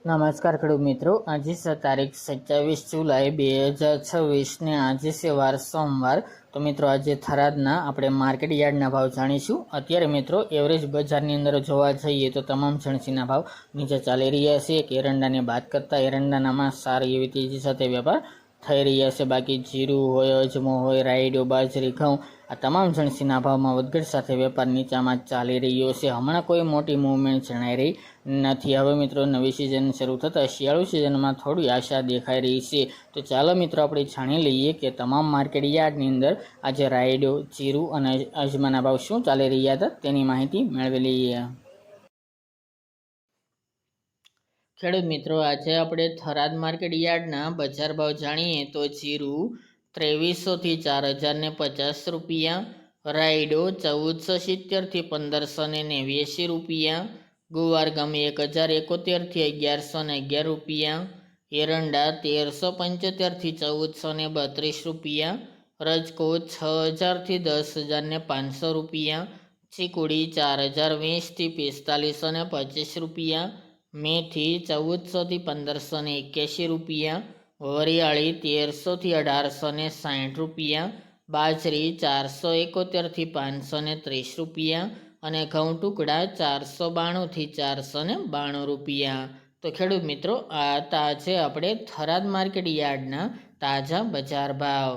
નમસ્કાર ખેડૂત મિત્રો, આજે છે તારીખ 27 જુલાઈ 2026 ને આજે છે વાર સોમવાર। તો મિત્રો આજે થરાદના આપણે માર્કેટ યાર્ડના ભાવ જાણીશું। અત્યારે મિત્રો એવરેજ બજારની અંદર જોવા જઈએ તો તમામ જણસીના ભાવ નીચે ચાલી રહ્યા છે। એક એરંડાને બાદ કરતા એરંડાનામાં સારી એવી તેજી સાથે વેપાર થઈ રહ્યા છે। બાકી જીરું હોય, અજમો હોય, રાયડો, બાજરી, ઘઉં આ તમામ જણસીના ભાવમાં વધઘટ સાથે વેપાર નીચામાં ચાલી રહ્યો છે। હમણાં કોઈ મોટી મૂવમેન્ટ જણાઈ રહી નથી। હવે મિત્રો નવી સિઝન શરૂ થતાં શિયાળુ સિઝનમાં થોડી આશા દેખાઈ રહી છે। તો ચાલો મિત્રો આપણે જાણી લઈએ કે તમામ માર્કેટ યાર્ડની અંદર આજે રાયડો, જીરું અને અજમાના ભાવ શું ચાલી રહ્યા હતા તેની માહિતી મેળવી લઈએ। ખેડૂત મિત્રો, આજે આપણે થરાદ માર્કેટ યાર્ડના બજાર ભાવ જાણીએ તો જીરું 2300 થી 4050 રૂપિયા, રાયડો 1470 થી 1589 રૂપિયા, ગુવાર ગમે 1071 થી 1111 રૂપિયા, એરંડા 1375 થી 1432 રૂપિયા, રજકો 6000 થી 10500 રૂપિયા, ચીકુડી 4020 થી 4525 રૂપિયા, મેથી 1400 થી 1581 રૂપિયા, વરિયાળી 1300 થી 1860 રૂપિયા, બાજરી 471 થી 530 રૂપિયા અને ઘઉં ટુકડા 492 થી 492 રૂપિયા। તો ખેડૂત મિત્રો, આ તાજે આપણે થરાદ માર્કેટ યાર્ડના તાજા બજાર ભાવ।